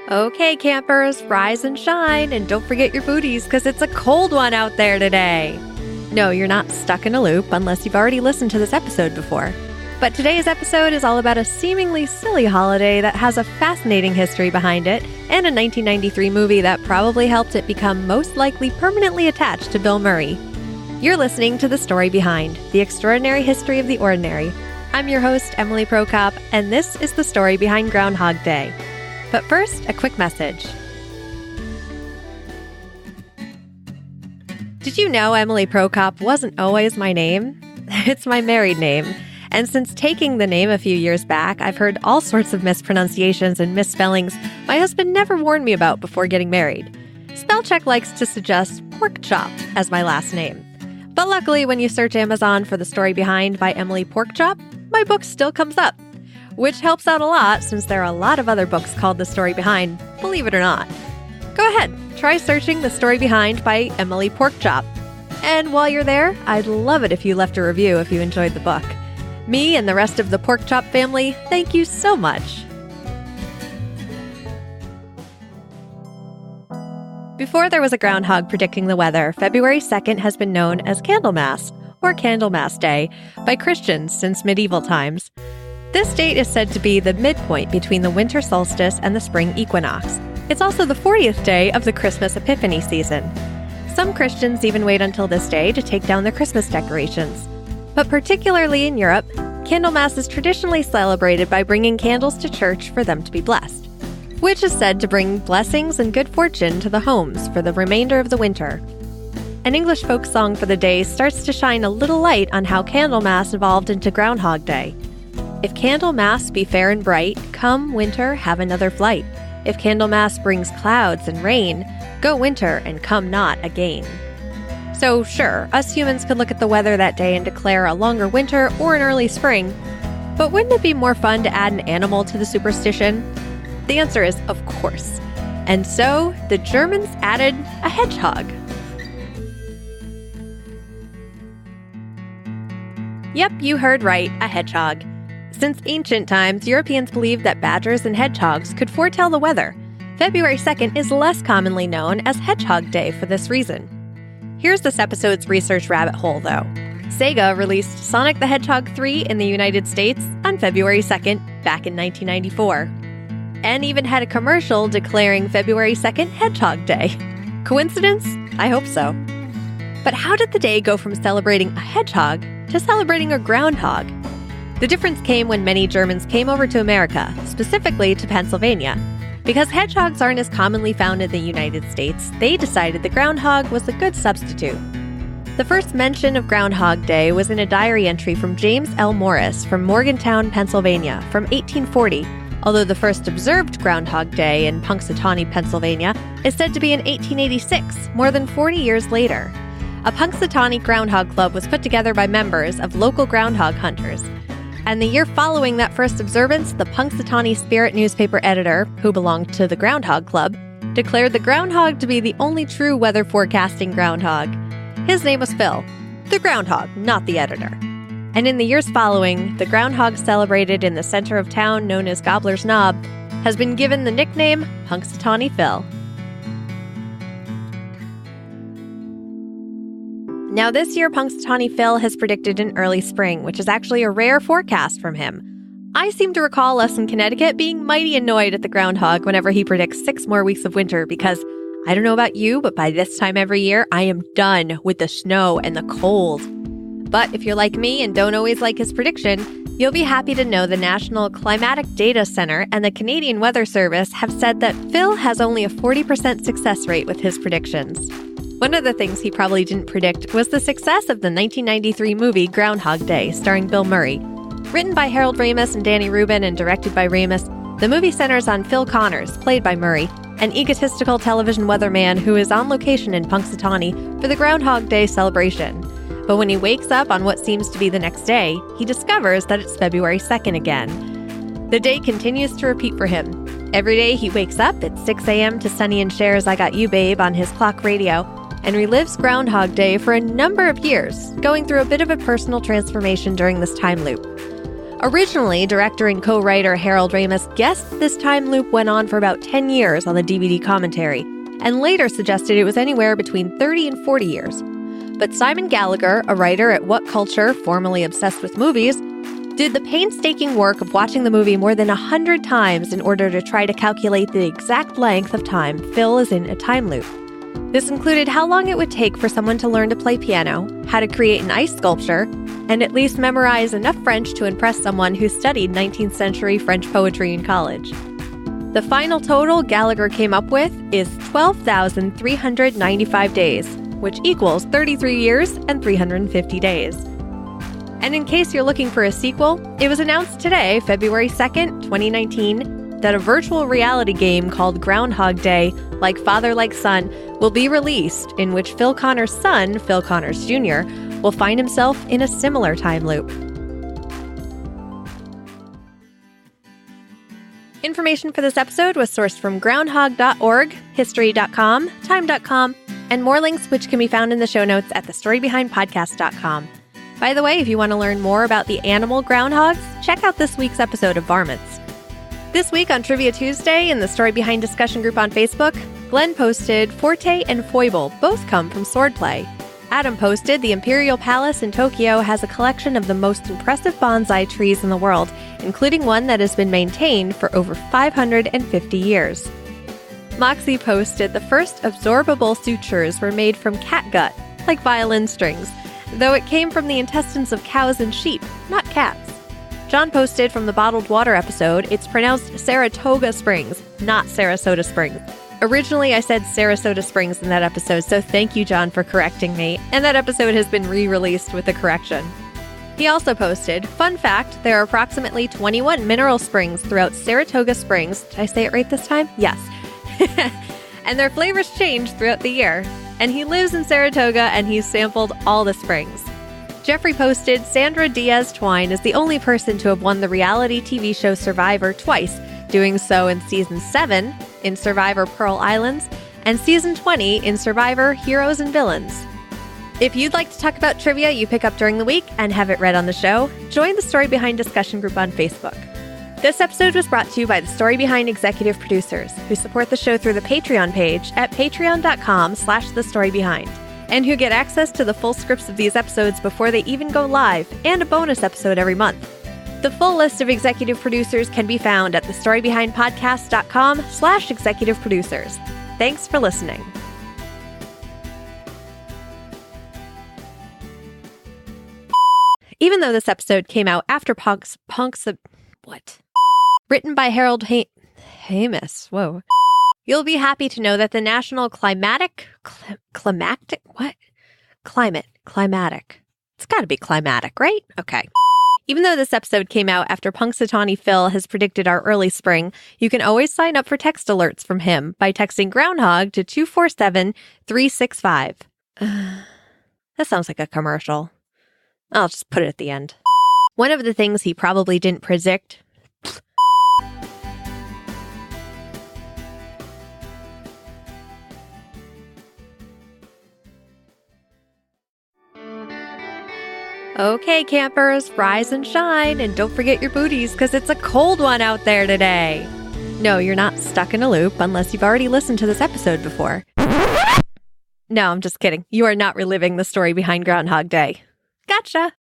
Okay, campers, rise and shine, and don't forget your booties because it's a cold one out there today. No, you're not stuck in a loop unless you've already listened to this episode before. But today's episode is all about a seemingly silly holiday that has a fascinating history behind it and a 1993 movie that probably helped it become most likely permanently attached to Bill Murray. You're listening to The Story Behind, the extraordinary history of the ordinary. I'm your host, Emily Prokop, and this is the story behind Groundhog Day. But first, a quick message. Did you know Emily Prokop wasn't always my name? It's my married name. And since taking the name a few years back, I've heard all sorts of mispronunciations and misspellings my husband never warned me about before getting married. Spell check likes to suggest pork chop as my last name. But luckily, when you search Amazon for The Story Behind by Emily Porkchop, my book still comes up. Which helps out a lot since there are a lot of other books called The Story Behind, believe it or not. Go ahead, try searching The Story Behind by Emily Porkchop. And while you're there, I'd love it if you left a review if you enjoyed the book. Me and the rest of the Porkchop family, thank you so much. Before there was a groundhog predicting the weather, February 2nd has been known as Candlemas, or Candlemas Day, by Christians since medieval times. This date is said to be the midpoint between the winter solstice and the spring equinox. It's also the 40th day of the Christmas Epiphany season. Some Christians even wait until this day to take down their Christmas decorations. But particularly in Europe, Candlemas is traditionally celebrated by bringing candles to church for them to be blessed, which is said to bring blessings and good fortune to the homes for the remainder of the winter. An English folk song for the day starts to shine a little light on how Candlemas evolved into Groundhog Day. If Candlemas be fair and bright, come winter, have another flight. If Candlemas brings clouds and rain, go winter and come not again. So sure, us humans could look at the weather that day and declare a longer winter or an early spring, but wouldn't it be more fun to add an animal to the superstition? The answer is, of course. And so, the Germans added a hedgehog. Yep, you heard right, a hedgehog. Since ancient times, Europeans believed that badgers and hedgehogs could foretell the weather. February 2nd is less commonly known as Hedgehog Day for this reason. Here's this episode's research rabbit hole, though. Sega released Sonic the Hedgehog 3 in the United States on February 2nd, back in 1994. And even had a commercial declaring February 2nd Hedgehog Day. Coincidence? I hope so. But how did the day go from celebrating a hedgehog to celebrating a groundhog? The difference came when many Germans came over to America, specifically to Pennsylvania. Because hedgehogs aren't as commonly found in the United States, they decided the groundhog was a good substitute. The first mention of Groundhog Day was in a diary entry from James L. Morris from Morgantown, Pennsylvania, from 1840, although the first observed Groundhog Day in Punxsutawney, Pennsylvania, is said to be in 1886, more than 40 years later. A Punxsutawney Groundhog Club was put together by members of local groundhog hunters. And the year following that first observance, the Punxsutawney Spirit newspaper editor, who belonged to the Groundhog Club, declared the groundhog to be the only true weather forecasting groundhog. His name was Phil, the groundhog, not the editor. And in the years following, the groundhog celebrated in the center of town known as Gobbler's Knob has been given the nickname Punxsutawney Phil. Now this year, Punxsutawney Phil has predicted an early spring, which is actually a rare forecast from him. I seem to recall us in Connecticut being mighty annoyed at the groundhog whenever he predicts 6 more weeks of winter because, I don't know about you, but by this time every year, I am done with the snow and the cold. But if you're like me and don't always like his prediction, you'll be happy to know the National Climatic Data Center and the Canadian Weather Service have said that Phil has only a 40% success rate with his predictions. One of the things he probably didn't predict was the success of the 1993 movie Groundhog Day, starring Bill Murray. Written by Harold Ramis and Danny Rubin and directed by Ramis, the movie centers on Phil Connors, played by Murray, an egotistical television weatherman who is on location in Punxsutawney for the Groundhog Day celebration. But when he wakes up on what seems to be the next day, he discovers that it's February 2nd again. The day continues to repeat for him. Every day he wakes up at 6 a.m. to Sonny and Cher's I Got You Babe on his clock radio and relives Groundhog Day for a number of years, going through a bit of a personal transformation during this time loop. Originally, director and co-writer Harold Ramis guessed this time loop went on for about 10 years on the DVD commentary, and later suggested it was anywhere between 30 and 40 years. But Simon Gallagher, a writer at What Culture, formerly obsessed with movies, did the painstaking work of watching the movie more than 100 times in order to try to calculate the exact length of time Phil is in a time loop. This included how long it would take for someone to learn to play piano, how to create an ice sculpture, and at least memorize enough French to impress someone who studied 19th century French poetry in college. The final total Gallagher came up with is 12,395 days, which equals 33 years and 350 days. And in case you're looking for a sequel, it was announced today, February 2nd, 2019, that a virtual reality game called Groundhog Day, Like Father, Like Son, will be released, in which Phil Connor's son, Phil Connors Jr., will find himself in a similar time loop. Information for this episode was sourced from groundhog.org, history.com, time.com, and more links which can be found in the show notes at thestorybehindpodcast.com. By the way, if you want to learn more about the animal groundhogs, check out this week's episode of Varmints. This week on Trivia Tuesday in the Story Behind discussion group on Facebook, Glenn posted Forte and Foible both come from swordplay. Adam posted the Imperial Palace in Tokyo has a collection of the most impressive bonsai trees in the world, including one that has been maintained for over 550 years. Moxie posted the first absorbable sutures were made from catgut, like violin strings, though it came from the intestines of cows and sheep, not cats. John posted from the bottled water episode, it's pronounced Saratoga Springs, not Sarasota Springs. Originally, I said Sarasota Springs in that episode, so thank you, John, for correcting me, and that episode has been re-released with a correction. He also posted, fun fact, there are approximately 21 mineral springs throughout Saratoga Springs. Did I say it right this time? Yes. And their flavors change throughout the year. And he lives in Saratoga, and he's sampled all the springs. Jeffrey posted, Sandra Diaz Twine is the only person to have won the reality TV show Survivor twice, doing so in Season 7 in Survivor Pearl Islands and Season 20 in Survivor Heroes and Villains. If you'd like to talk about trivia you pick up during the week and have it read on the show, join the Story Behind discussion group on Facebook. This episode was brought to you by the Story Behind executive producers, who support the show through the Patreon page at patreon.com/thestorybehind, and who get access to the full scripts of these episodes before they even go live, and a bonus episode every month. The full list of executive producers can be found at thestorybehindpodcast.com/executive producers. Thanks for listening. Even though this episode came out after written by Harold Ramis. Whoa. You'll be happy to know that the National Climatic. It's got to be climatic, right? Okay. Even though this episode came out after Punxsutawney Phil has predicted our early spring, you can always sign up for text alerts from him by texting Groundhog to 247-365. That sounds like a commercial. I'll just put it at the end. One of the things he probably didn't predict. Okay, campers, rise and shine, and don't forget your booties, because it's a cold one out there today. No, you're not stuck in a loop unless you've already listened to this episode before. No, I'm just kidding. You are not reliving the story behind Groundhog Day. Gotcha!